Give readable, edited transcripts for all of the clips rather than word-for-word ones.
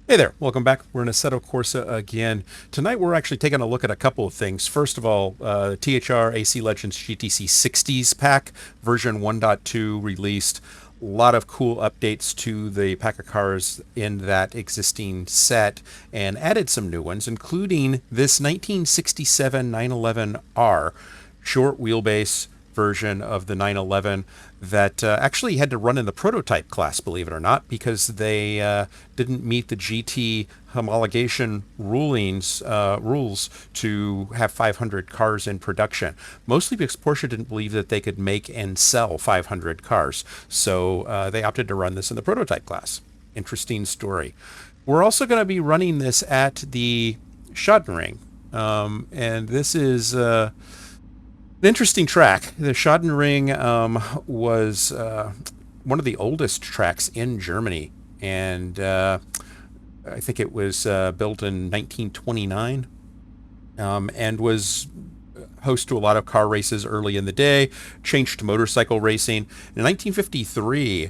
Hey there, welcome back. We're in Assetto Corsa again. Tonight we're actually taking a look at a couple of things. First of all, THR AC Legends GTC 60s pack, version 1.2 released. A lot of cool updates to the pack of cars in that existing set and added some new ones, including this 1967 911R short wheelbase version of the 911 that actually had to run in the prototype class, believe it or not, because they didn't meet the GT homologation rules to have 500 cars in production. Mostly because Porsche didn't believe that they could make and sell 500 cars, so they opted to run this in the prototype class. Interesting story. We're also going to be running this at the Schottenring, and this is an interesting track. The Schottenring was one of the oldest tracks in Germany, and I think it was built in 1929 and was host to a lot of car races early in the day, changed to motorcycle racing. In 1953,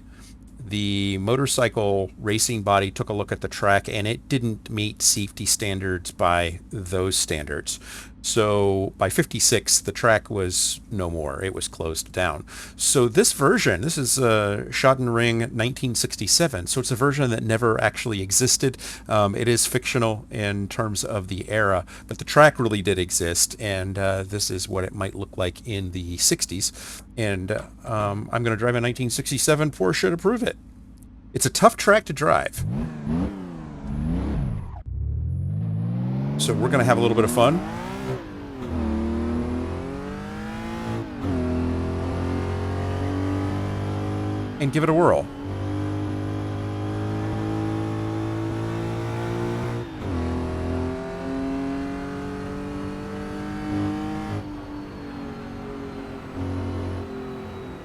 the motorcycle racing body took a look at the track and it didn't meet safety standards by those standards. So by 56, the track was no more. It was closed down. So this version, this is Schottenring 1967. So it's a version that never actually existed. It is fictional in terms of the era, but the track really did exist. And this is what it might look like in the 60s. And I'm going to drive a 1967 Porsche to prove it. It's a tough track to drive. So we're going to have a little bit of fun. And give it a whirl.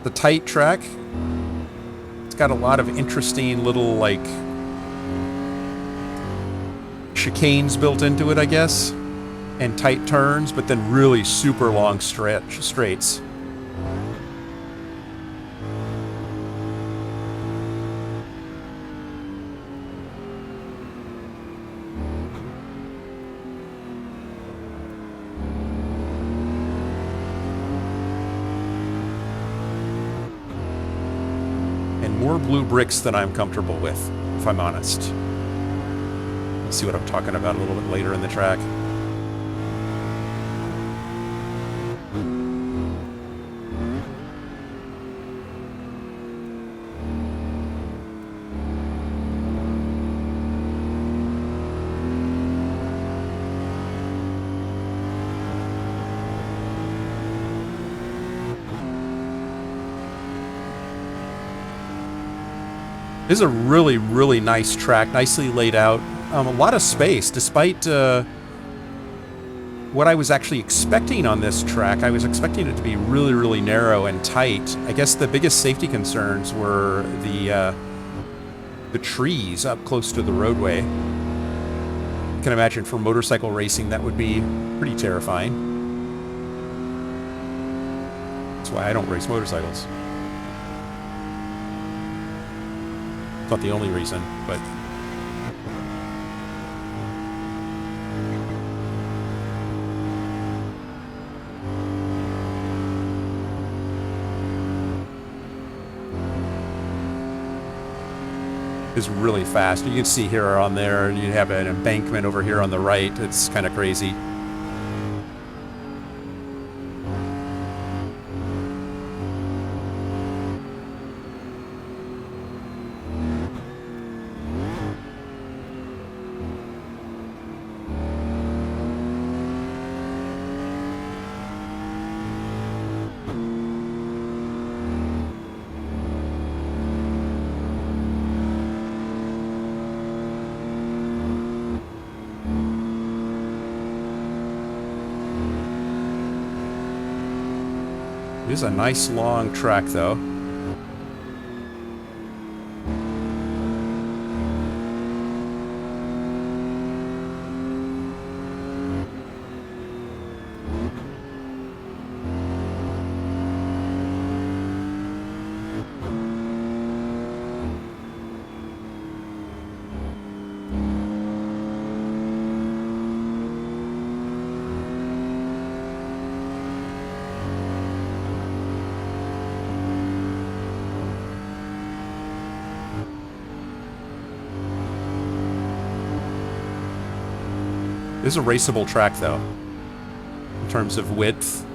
The tight track, it's got a lot of interesting little like chicanes built into it, I guess, and tight turns, but then really super long straights. And more blue bricks than I'm comfortable with, if I'm honest. See what I'm talking about a little bit later in the track. This is a really, really nice track, nicely laid out. A lot of space, despite what I was actually expecting on this track. I was expecting it to be really, really narrow and tight. I guess the biggest safety concerns were the trees up close to the roadway. You can imagine for motorcycle racing that would be pretty terrifying. That's why I don't race motorcycles. Not the only reason, but it's really fast. You can see here or on there, you have an embankment over here on the right. It's kind of crazy. It is a nice long track, though. This is a raceable track, though, in terms of width.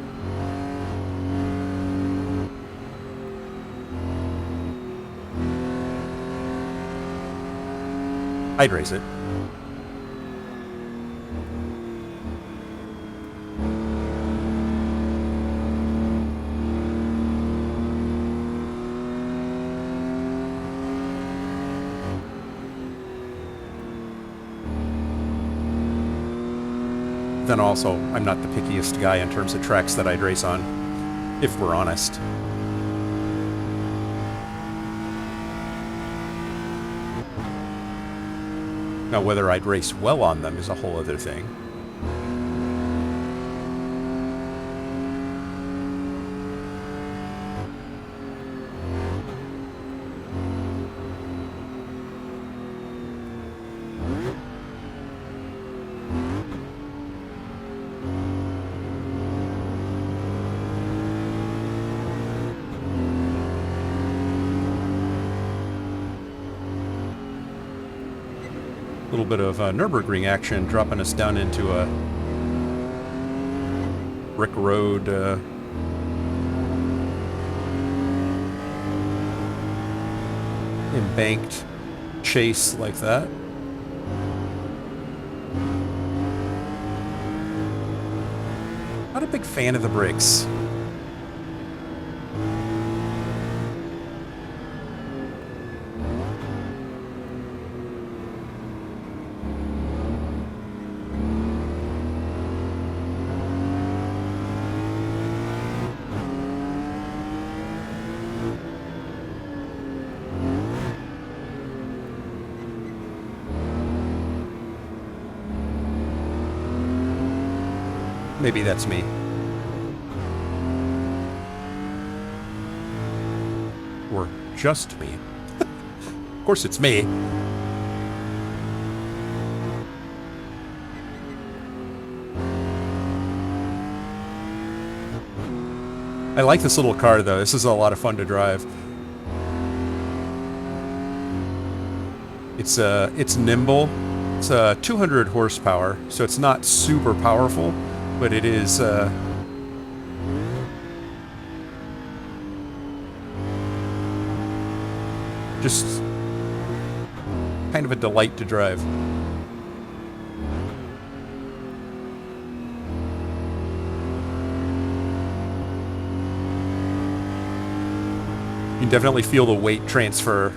I'd race it. Then also, I'm not the pickiest guy in terms of tracks that I'd race on, if we're honest. Now, whether I'd race well on them is a whole other thing. A little bit of Nürburgring action dropping us down into a brick road embanked chase like that. Not a big fan of the brakes. Maybe that's me. Or just me. Of course it's me. I like this little car, though. This is a lot of fun to drive. It's nimble. It's 200 horsepower, so it's not super powerful. But it is just kind of a delight to drive. You can definitely feel the weight transfer.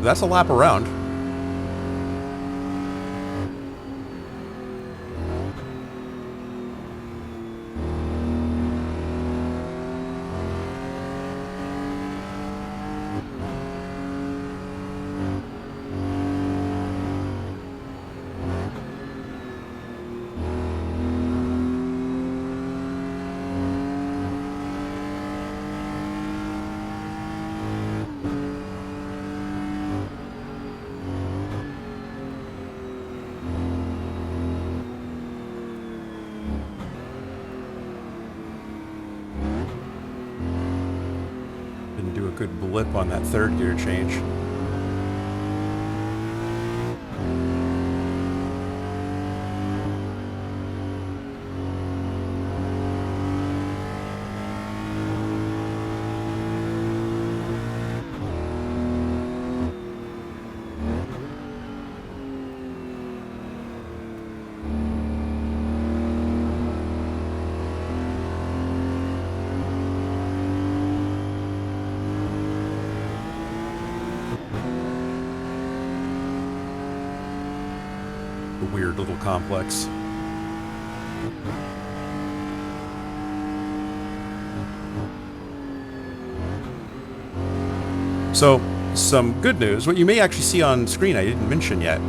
That's a lap around. Do a good blip on that third gear change. a weird little complex. So, some good news. What you may actually see on screen, I didn't mention yet.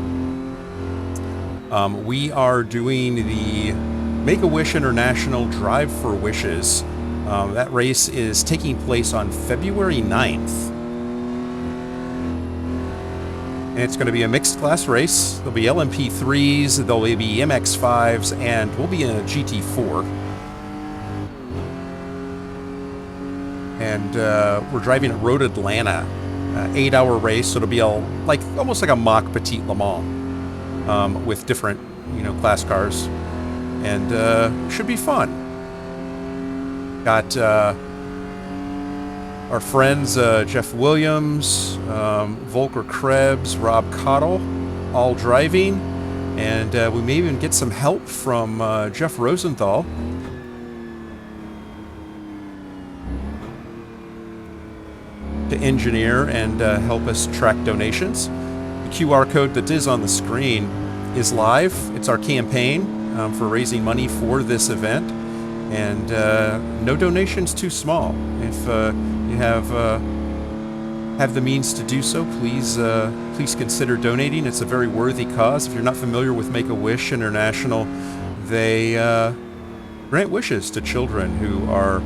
We are doing the Make-A-Wish International Drive for Wishes. That race is taking place on February 9th. And it's going to be a mixed class race. There'll be LMP3s, there'll be MX5s, and we'll be in a GT4. And we're driving at Road Atlanta, 8-hour race. So it'll be almost like a mock Petit Le Mans with different, class cars, and should be fun. Got our friends Jeff Williams, Volker Krebs, Rob Cottle, all driving, and we may even get some help from Jeff Rosenthal. To engineer and help us track donations. The QR code that is on the screen is live. It's our campaign for raising money for this event, and no donations too small. If you have the means to do so, please consider donating. It's a very worthy cause. If you're not familiar with Make-A-Wish International, they grant wishes to children who are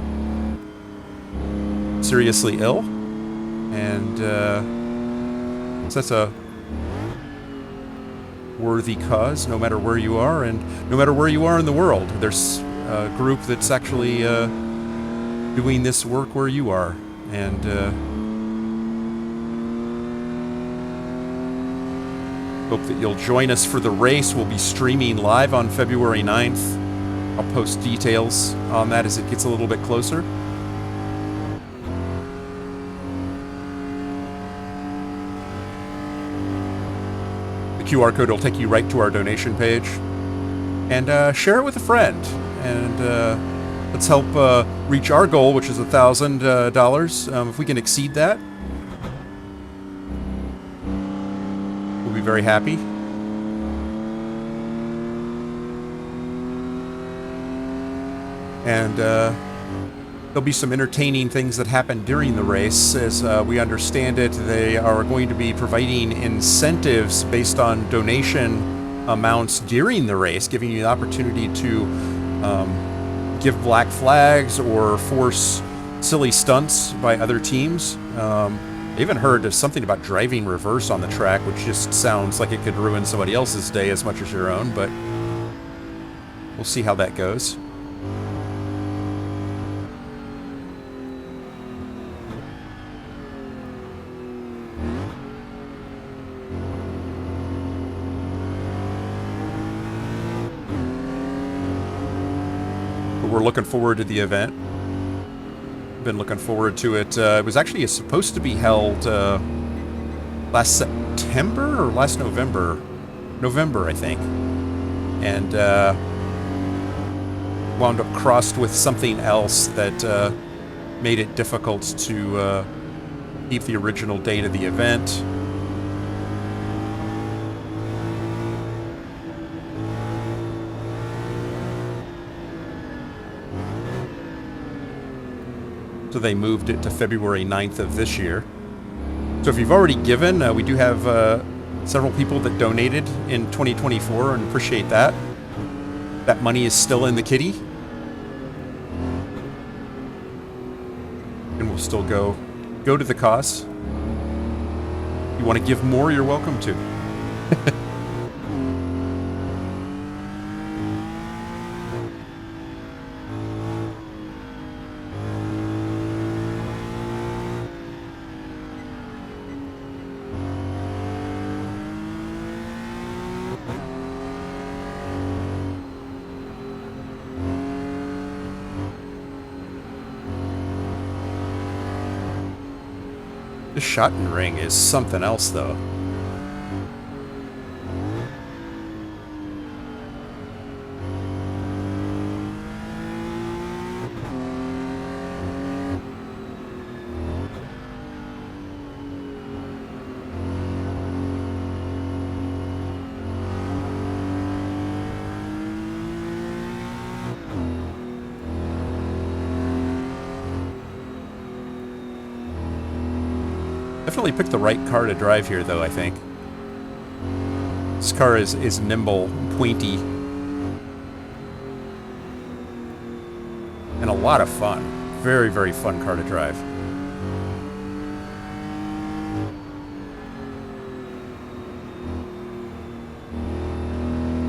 seriously ill. And so that's a worthy cause, no matter where you are, and no matter where you are in the world. There's a group that's actually doing this work where you are, and hope that you'll join us for the race. We'll be streaming live on February 9th. I'll post details on that as it gets a little bit closer. QR code will take you right to our donation page, and share it with a friend, and let's help reach our goal, which is $1,000. If we can exceed that, we'll be very happy. And there'll be some entertaining things that happen during the race. As we understand it, they are going to be providing incentives based on donation amounts during the race, giving you the opportunity to give black flags or force silly stunts by other teams. I even heard something about driving reverse on the track, which just sounds like it could ruin somebody else's day as much as your own, but we'll see how that goes. We're looking forward to the event. Been looking forward to it. It was actually supposed to be held last September or last November. November, I think. And wound up crossed with something else that made it difficult to keep the original date of the event. So they moved it to February 9th of this year. So if you've already given, we do have several people that donated in 2024, and appreciate that. That money is still in the kitty. And we'll still go to the cause. If you want to give more, you're welcome to. The Schottenring is something else, though. Definitely picked the right car to drive here, though, I think. This car is nimble, pointy, and a lot of fun. Very, very fun car to drive.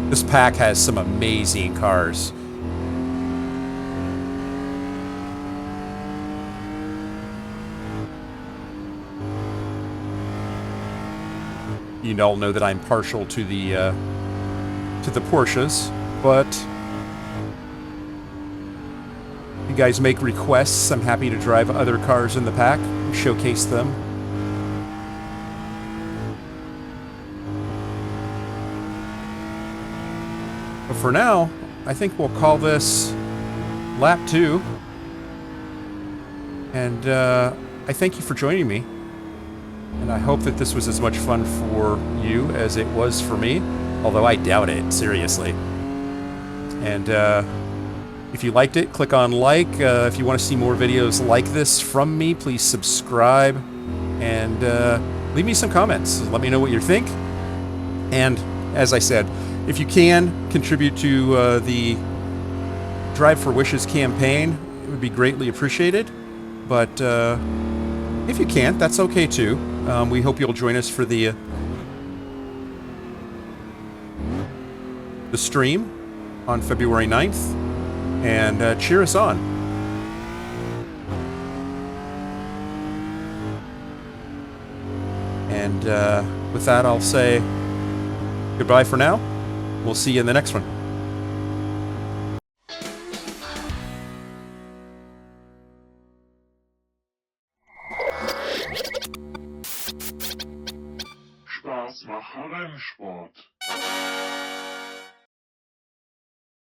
This pack has some amazing cars. You all know that I'm partial to the Porsches, but if you guys make requests, I'm happy to drive other cars in the pack and showcase them. But for now, I think we'll call this lap 2. And I thank you for joining me. And I hope that this was as much fun for you as it was for me. Although I doubt it, seriously. And if you liked it, click on like. If you want to see more videos like this from me, please subscribe. And leave me some comments. Let me know what you think. And as I said, if you can contribute to the Drive for Wishes campaign, it would be greatly appreciated. But if you can't, that's okay too. We hope you'll join us for the stream on February 9th and cheer us on. And with that, I'll say goodbye for now. We'll see you in the next one. Spaß machen Rennsport.